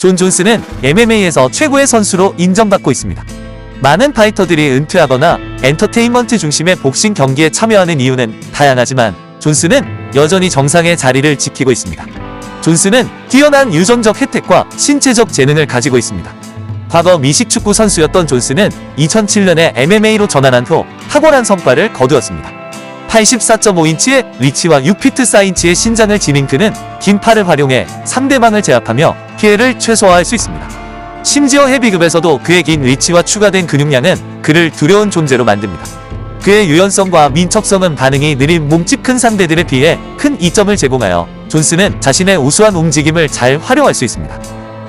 존 존스는 MMA에서 최고의 선수로 인정받고 있습니다. 많은 파이터들이 은퇴하거나 엔터테인먼트 중심의 복싱 경기에 참여하는 이유는 다양하지만 존스는 여전히 정상의 자리를 지키고 있습니다. 존스는 뛰어난 유전적 혜택과 신체적 재능을 가지고 있습니다. 과거 미식축구 선수였던 존스는 2007년에 MMA로 전환한 후 탁월한 성과를 거두었습니다. 84.5인치의 리치와 6피트 4인치의 신장을 지닌 그는 긴 팔을 활용해 상대방을 제압하며 피해를 최소화할 수 있습니다. 심지어 헤비급에서도 그의 긴 리치와 추가된 근육량은 그를 두려운 존재로 만듭니다. 그의 유연성과 민첩성은 반응이 느린 몸집 큰 상대들에 비해 큰 이점을 제공하여 존스는 자신의 우수한 움직임을 잘 활용할 수 있습니다.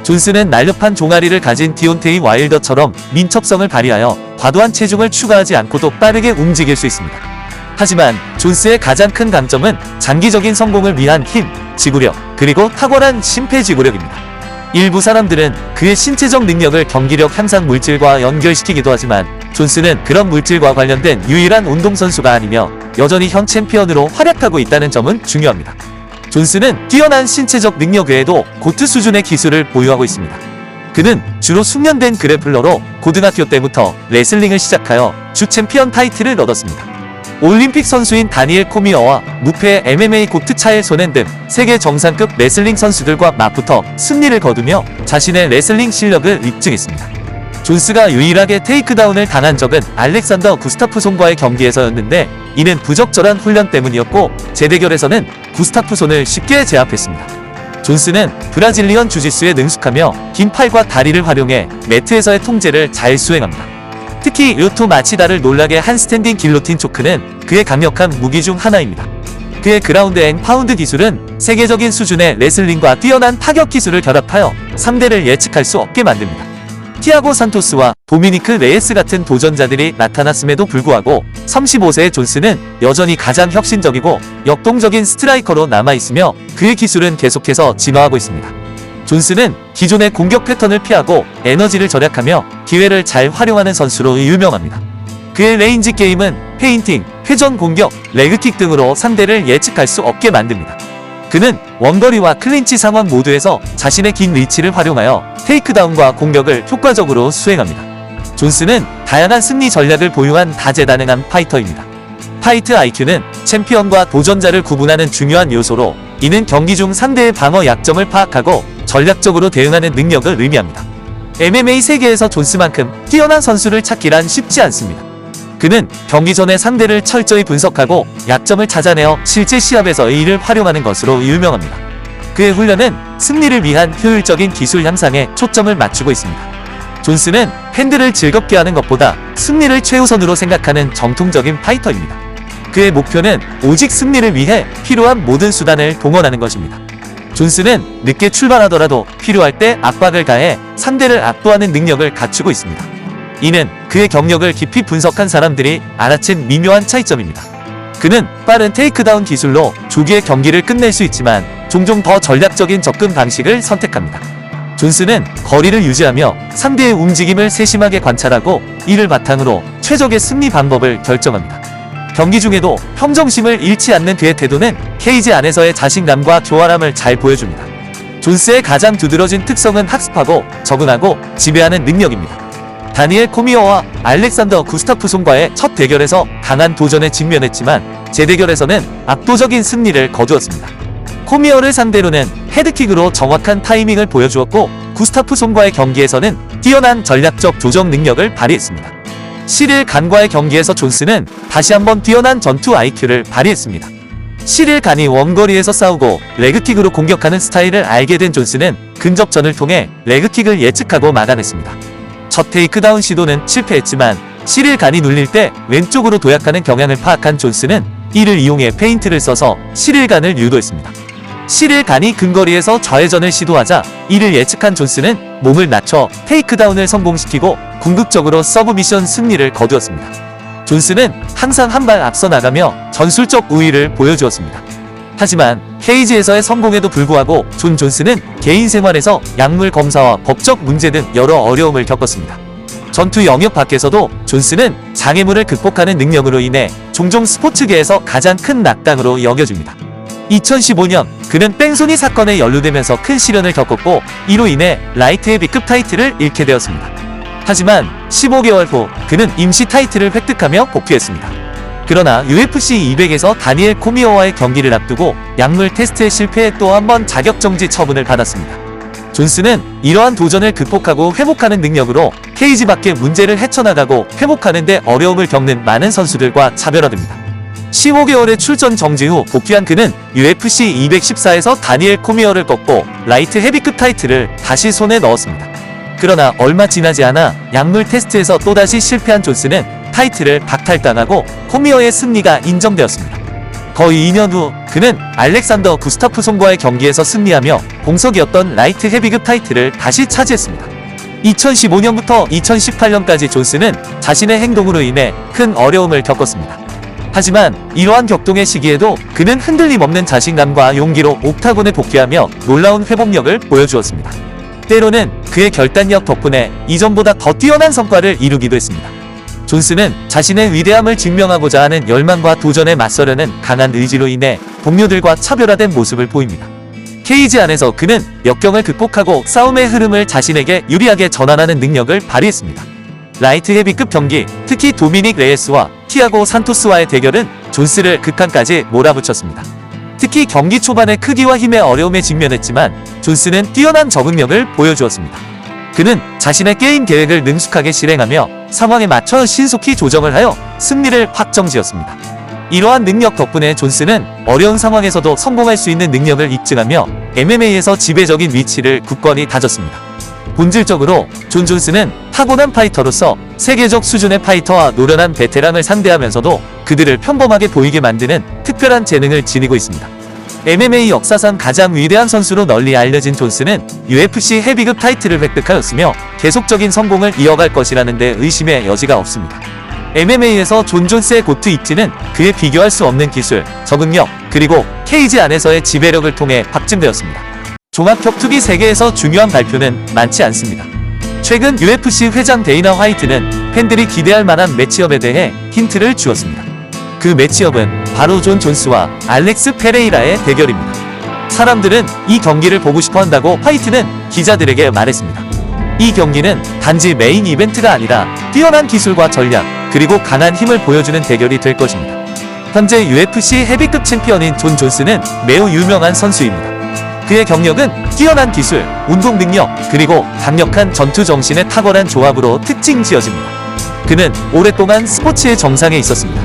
존스는 날렵한 종아리를 가진 디온테이 와일더처럼 민첩성을 발휘하여 과도한 체중을 추가하지 않고도 빠르게 움직일 수 있습니다. 하지만 존스의 가장 큰 강점은 장기적인 성공을 위한 힘, 지구력, 그리고 탁월한 심폐지구력입니다. 일부 사람들은 그의 신체적 능력을 경기력 향상 물질과 연결시키기도 하지만 존스는 그런 물질과 관련된 유일한 운동선수가 아니며 여전히 현 챔피언으로 활약하고 있다는 점은 중요합니다. 존스는 뛰어난 신체적 능력 외에도 고트 수준의 기술을 보유하고 있습니다. 그는 주로 숙련된 그래플러로 고등학교 때부터 레슬링을 시작하여 주 챔피언 타이틀을 얻었습니다. 올림픽 선수인 다니엘 코미어와 무패의 MMA 고트 차엘 소넨 등 세계 정상급 레슬링 선수들과 맞붙어 승리를 거두며 자신의 레슬링 실력을 입증했습니다. 존스가 유일하게 테이크다운을 당한 적은 알렉산더 구스타프손과의 경기에서였는데 이는 부적절한 훈련 때문이었고 재대결에서는 구스타프손을 쉽게 제압했습니다. 존스는 브라질리언 주짓수에 능숙하며 긴 팔과 다리를 활용해 매트에서의 통제를 잘 수행합니다. 특히 료토 마치다를 놀라게 한 스탠딩 길로틴 초크는 그의 강력한 무기 중 하나입니다. 그의 그라운드 앤 파운드 기술은 세계적인 수준의 레슬링과 뛰어난 타격 기술을 결합하여 상대를 예측할 수 없게 만듭니다. 티아고 산토스와 도미니크 레예스 같은 도전자들이 나타났음에도 불구하고 35세의 존스는 여전히 가장 혁신적이고 역동적인 스트라이커로 남아있으며 그의 기술은 계속해서 진화하고 있습니다. 존스는 기존의 공격 패턴을 피하고 에너지를 절약하며 기회를 잘 활용하는 선수로 유명합니다. 그의 레인지 게임은 페인팅, 회전 공격, 레그킥 등으로 상대를 예측할 수 없게 만듭니다. 그는 원거리와 클린치 상황 모두에서 자신의 긴 리치를 활용하여 테이크다운과 공격을 효과적으로 수행합니다. 존스는 다양한 승리 전략을 보유한 다재다능한 파이터입니다. 파이트 IQ는 챔피언과 도전자를 구분하는 중요한 요소로 이는 경기 중 상대의 방어 약점을 파악하고 전략적으로 대응하는 능력을 의미합니다. MMA 세계에서 존스만큼 뛰어난 선수를 찾기란 쉽지 않습니다. 그는 경기 전에 상대를 철저히 분석하고 약점을 찾아내어 실제 시합에서 이를 활용하는 것으로 유명합니다. 그의 훈련은 승리를 위한 효율적인 기술 향상에 초점을 맞추고 있습니다. 존스는 팬들을 즐겁게 하는 것보다 승리를 최우선으로 생각하는 정통적인 파이터입니다. 그의 목표는 오직 승리를 위해 필요한 모든 수단을 동원하는 것입니다. 존스는 늦게 출발하더라도 필요할 때 압박을 가해 상대를 압도하는 능력을 갖추고 있습니다. 이는 그의 경력을 깊이 분석한 사람들이 알아챈 미묘한 차이점입니다. 그는 빠른 테이크다운 기술로 조기에 경기를 끝낼 수 있지만 종종 더 전략적인 접근 방식을 선택합니다. 존스는 거리를 유지하며 상대의 움직임을 세심하게 관찰하고 이를 바탕으로 최적의 승리 방법을 결정합니다. 경기 중에도 평정심을 잃지 않는 그의 태도는 케이지 안에서의 자신감과 교활함을 잘 보여줍니다. 존스의 가장 두드러진 특성은 학습하고 적응하고 지배하는 능력입니다. 다니엘 코미어와 알렉산더 구스타프손과의 첫 대결에서 강한 도전에 직면했지만 재대결에서는 압도적인 승리를 거두었습니다. 코미어를 상대로는 헤드킥으로 정확한 타이밍을 보여주었고 구스타프손과의 경기에서는 뛰어난 전략적 조정 능력을 발휘했습니다. 시릴 간과의 경기에서 존스는 다시 한번 뛰어난 전투 IQ를 발휘했습니다. 시릴 간이 원거리에서 싸우고 레그킥으로 공격하는 스타일을 알게 된 존스는 근접전을 통해 레그킥을 예측하고 막아냈습니다. 첫 테이크다운 시도는 실패했지만 시릴 간이 눌릴 때 왼쪽으로 도약하는 경향을 파악한 존스는 이를 이용해 페인트를 써서 시릴 간을 유도했습니다. 시릴 간이 근거리에서 좌회전을 시도하자 이를 예측한 존스는 몸을 낮춰 테이크다운을 성공시키고 궁극적으로 서브미션 승리를 거두었습니다. 존스는 항상 한 발 앞서 나가며 전술적 우위를 보여주었습니다. 하지만 케이지에서의 성공에도 불구하고 존 존스는 개인 생활에서 약물 검사와 법적 문제 등 여러 어려움을 겪었습니다. 전투 영역 밖에서도 존스는 장애물을 극복하는 능력으로 인해 종종 스포츠계에서 가장 큰 낙당으로 여겨집니다. 2015년 그는 뺑소니 사건에 연루되면서 큰 시련을 겪었고 이로 인해 라이트 헤비급 타이틀을 잃게 되었습니다. 하지만 15개월 후 그는 임시 타이틀을 획득하며 복귀했습니다. 그러나 UFC 200에서 다니엘 코미어와의 경기를 앞두고 약물 테스트에 실패해 또 한 번 자격정지 처분을 받았습니다. 존스는 이러한 도전을 극복하고 회복하는 능력으로 케이지 밖의 문제를 헤쳐나가고 회복하는 데 어려움을 겪는 많은 선수들과 차별화됩니다. 15개월의 출전 정지 후 복귀한 그는 UFC 214에서 다니엘 코미어를 꺾고 라이트 헤비급 타이틀을 다시 손에 넣었습니다. 그러나 얼마 지나지 않아 약물 테스트에서 또다시 실패한 존스는 타이틀을 박탈당하고 코미어의 승리가 인정되었습니다. 거의 2년 후 그는 알렉산더 구스타프손과의 경기에서 승리하며 공석이었던 라이트 헤비급 타이틀을 다시 차지했습니다. 2015년부터 2018년까지 존스는 자신의 행동으로 인해 큰 어려움을 겪었습니다. 하지만 이러한 격동의 시기에도 그는 흔들림 없는 자신감과 용기로 옥타곤에 복귀하며 놀라운 회복력을 보여주었습니다. 때로는 그의 결단력 덕분에 이전보다 더 뛰어난 성과를 이루기도 했습니다. 존스는 자신의 위대함을 증명하고자 하는 열망과 도전에 맞서려는 강한 의지로 인해 동료들과 차별화된 모습을 보입니다. 케이지 안에서 그는 역경을 극복하고 싸움의 흐름을 자신에게 유리하게 전환하는 능력을 발휘했습니다. 라이트 헤비급 경기, 특히 도미닉 레예스와 티아고 산토스와의 대결은 존스를 극한까지 몰아붙였습니다. 특히 경기 초반의 크기와 힘의 어려움에 직면했지만 존스는 뛰어난 적응력을 보여주었습니다. 그는 자신의 게임 계획을 능숙하게 실행하며 상황에 맞춰 신속히 조정을 하여 승리를 확정지었습니다. 이러한 능력 덕분에 존스는 어려운 상황에서도 성공할 수 있는 능력을 입증하며 MMA에서 지배적인 위치를 굳건히 다졌습니다. 본질적으로 존 존스는 타고난 파이터로서 세계적 수준의 파이터와 노련한 베테랑을 상대하면서도 그들을 평범하게 보이게 만드는 특별한 재능을 지니고 있습니다. MMA 역사상 가장 위대한 선수로 널리 알려진 존스는 UFC 헤비급 타이틀을 획득하였으며 계속적인 성공을 이어갈 것이라는 데 의심의 여지가 없습니다. MMA에서 존 존스의 고트 입지는 그에 비교할 수 없는 기술, 적응력, 그리고 케이지 안에서의 지배력을 통해 확증되었습니다. 종합격투기 세계에서 중요한 발표는 많지 않습니다. 최근 UFC 회장 데이나 화이트는 팬들이 기대할 만한 매치업에 대해 힌트를 주었습니다. 그 매치업은 바로 존 존스와 알렉스 페레이라의 대결입니다. 사람들은 이 경기를 보고 싶어 한다고 화이트는 기자들에게 말했습니다. 이 경기는 단지 메인 이벤트가 아니라 뛰어난 기술과 전략, 그리고 강한 힘을 보여주는 대결이 될 것입니다. 현재 UFC 헤비급 챔피언인 존 존스는 매우 유명한 선수입니다. 그의 경력은 뛰어난 기술, 운동 능력, 그리고 강력한 전투 정신의 탁월한 조합으로 특징 지어집니다. 그는 오랫동안 스포츠의 정상에 있었습니다.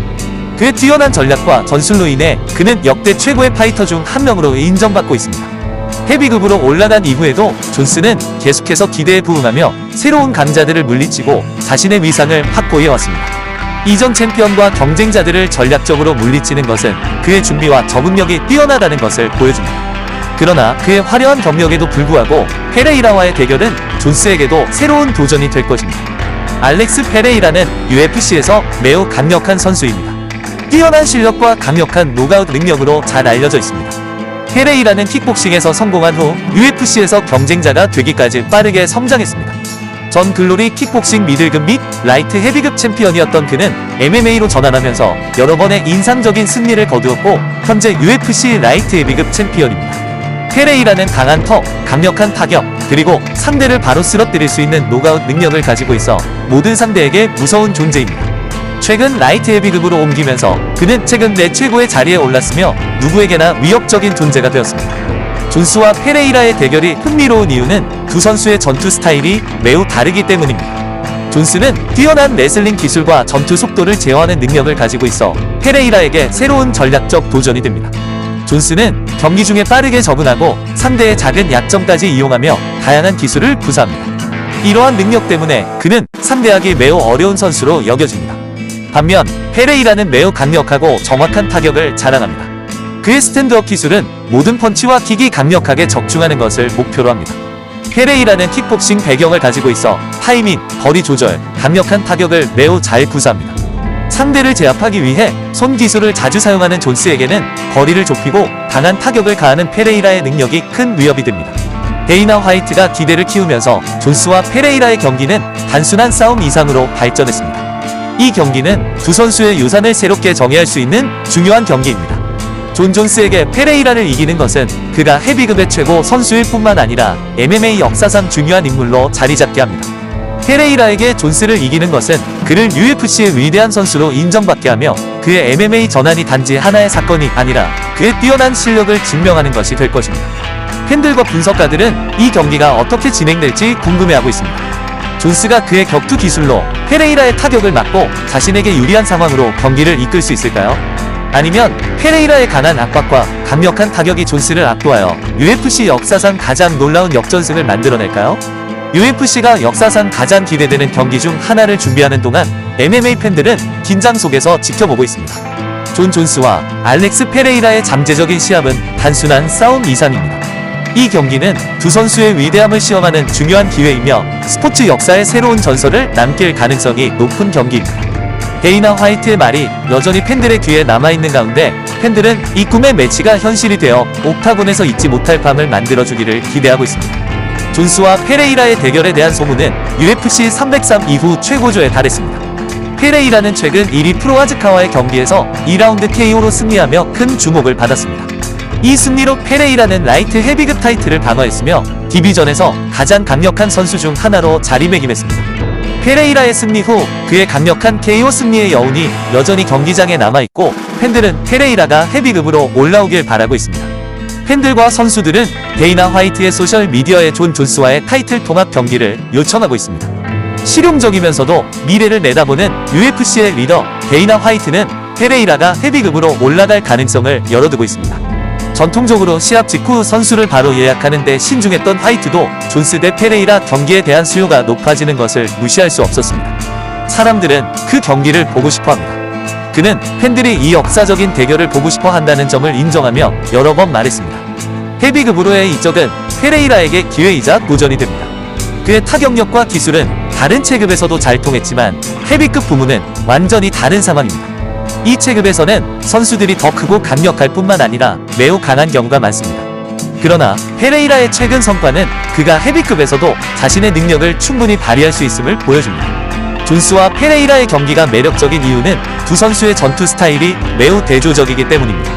그의 뛰어난 전략과 전술로 인해 그는 역대 최고의 파이터 중 한 명으로 인정받고 있습니다. 헤비급으로 올라간 이후에도 존스는 계속해서 기대에 부응하며 새로운 강자들을 물리치고 자신의 위상을 확보해왔습니다. 이전 챔피언과 경쟁자들을 전략적으로 물리치는 것은 그의 준비와 적응력이 뛰어나다는 것을 보여줍니다. 그러나 그의 화려한 경력에도 불구하고 페레이라와의 대결은 존스에게도 새로운 도전이 될 것입니다. 알렉스 페레이라는 UFC에서 매우 강력한 선수입니다. 뛰어난 실력과 강력한 노가웃 능력으로 잘 알려져 있습니다. 페레이라는 킥복싱에서 성공한 후 UFC에서 경쟁자가 되기까지 빠르게 성장했습니다. 전 글로리 킥복싱 미들급 및 라이트 헤비급 챔피언이었던 그는 MMA로 전환하면서 여러 번의 인상적인 승리를 거두었고 현재 UFC 라이트 헤비급 챔피언입니다. 페레이라는 강한 턱, 강력한 타격, 그리고 상대를 바로 쓰러뜨릴 수 있는 노가웃 능력을 가지고 있어 모든 상대에게 무서운 존재입니다. 최근 라이트 헤비급으로 옮기면서 그는 최근 내 최고의 자리에 올랐으며 누구에게나 위협적인 존재가 되었습니다. 존스와 페레이라의 대결이 흥미로운 이유는 두 선수의 전투 스타일이 매우 다르기 때문입니다. 존스는 뛰어난 레슬링 기술과 전투 속도를 제어하는 능력을 가지고 있어 페레이라에게 새로운 전략적 도전이 됩니다. 존스는 경기 중에 빠르게 적응하고 상대의 작은 약점까지 이용하며 다양한 기술을 구사합니다. 이러한 능력 때문에 그는 상대하기 매우 어려운 선수로 여겨집니다. 반면 페레이라는 매우 강력하고 정확한 타격을 자랑합니다. 그의 스탠드업 기술은 모든 펀치와 킥이 강력하게 적중하는 것을 목표로 합니다. 페레이라는 킥복싱 배경을 가지고 있어 타이밍, 거리 조절, 강력한 타격을 매우 잘 구사합니다. 상대를 제압하기 위해 손 기술을 자주 사용하는 존스에게는 거리를 좁히고 강한 타격을 가하는 페레이라의 능력이 큰 위협이 됩니다. 데이나 화이트가 기대를 키우면서 존스와 페레이라의 경기는 단순한 싸움 이상으로 발전했습니다. 이 경기는 두 선수의 유산을 새롭게 정의할 수 있는 중요한 경기입니다. 존 존스에게 페레이라를 이기는 것은 그가 헤비급의 최고 선수일 뿐만 아니라 MMA 역사상 중요한 인물로 자리잡게 합니다. 페레이라에게 존스를 이기는 것은 그를 UFC의 위대한 선수로 인정받게 하며 그의 MMA 전환이 단지 하나의 사건이 아니라 그의 뛰어난 실력을 증명하는 것이 될 것입니다. 팬들과 분석가들은 이 경기가 어떻게 진행될지 궁금해하고 있습니다. 존스가 그의 격투 기술로 페레이라의 타격을 막고 자신에게 유리한 상황으로 경기를 이끌 수 있을까요? 아니면 페레이라의 강한 압박과 강력한 타격이 존스를 압도하여 UFC 역사상 가장 놀라운 역전승을 만들어낼까요? UFC가 역사상 가장 기대되는 경기 중 하나를 준비하는 동안 MMA 팬들은 긴장 속에서 지켜보고 있습니다. 존 존스와 알렉스 페레이라의 잠재적인 시합은 단순한 싸움 이상입니다. 이 경기는 두 선수의 위대함을 시험하는 중요한 기회이며 스포츠 역사의 새로운 전설을 남길 가능성이 높은 경기입니다. 데이나 화이트의 말이 여전히 팬들의 귀에 남아있는 가운데 팬들은 이 꿈의 매치가 현실이 되어 옥타곤에서 잊지 못할 밤을 만들어주기를 기대하고 있습니다. 존스와 페레이라의 대결에 대한 소문은 UFC 303 이후 최고조에 달했습니다. 페레이라는 최근 1위 프로아즈카와의 경기에서 2라운드 KO로 승리하며 큰 주목을 받았습니다. 이 승리로 페레이라는 라이트 헤비급 타이틀을 방어했으며 디비전에서 가장 강력한 선수 중 하나로 자리매김했습니다. 페레이라의 승리 후 그의 강력한 KO 승리의 여운이 여전히 경기장에 남아있고 팬들은 페레이라가 헤비급으로 올라오길 바라고 있습니다. 팬들과 선수들은 데이나 화이트의 소셜 미디어에 존 존스와의 타이틀 통합 경기를 요청하고 있습니다. 실용적이면서도 미래를 내다보는 UFC의 리더 데이나 화이트는 페레이라가 헤비급으로 올라갈 가능성을 열어두고 있습니다. 전통적으로 시합 직후 선수를 바로 예약하는 데 신중했던 화이트도 존스 대 페레이라 경기에 대한 수요가 높아지는 것을 무시할 수 없었습니다. 사람들은 그 경기를 보고 싶어 합니다. 그는 팬들이 이 역사적인 대결을 보고 싶어 한다는 점을 인정하며 여러 번 말했습니다. 헤비급으로의 이적은 페레이라에게 기회이자 도전이 됩니다. 그의 타격력과 기술은 다른 체급에서도 잘 통했지만 헤비급 부문은 완전히 다른 상황입니다. 이 체급에서는 선수들이 더 크고 강력할 뿐만 아니라 매우 강한 경우가 많습니다. 그러나 페레이라의 최근 성과는 그가 헤비급에서도 자신의 능력을 충분히 발휘할 수 있음을 보여줍니다. 존스와 페레이라의 경기가 매력적인 이유는 두 선수의 전투 스타일이 매우 대조적이기 때문입니다.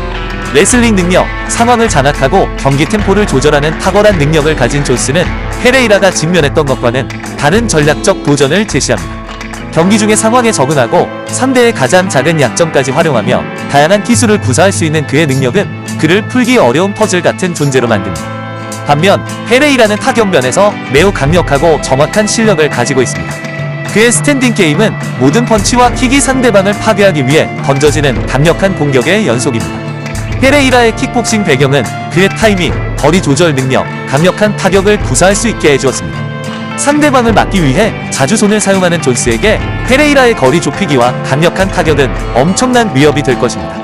레슬링 능력, 상황을 장악하고 경기 템포를 조절하는 탁월한 능력을 가진 존스는 페레이라가 직면했던 것과는 다른 전략적 도전을 제시합니다. 경기 중의 상황에 적응하고 상대의 가장 작은 약점까지 활용하며 다양한 기술을 구사할 수 있는 그의 능력은 그를 풀기 어려운 퍼즐 같은 존재로 만듭니다. 반면 페레이라는 타격면에서 매우 강력하고 정확한 실력을 가지고 있습니다. 그의 스탠딩 게임은 모든 펀치와 킥이 상대방을 파괴하기 위해 던져지는 강력한 공격의 연속입니다. 페레이라의 킥복싱 배경은 그의 타이밍, 거리 조절 능력, 강력한 타격을 구사할 수 있게 해주었습니다. 상대방을 막기 위해 자주 손을 사용하는 존스에게 페레이라의 거리 좁히기와 강력한 타격은 엄청난 위협이 될 것입니다.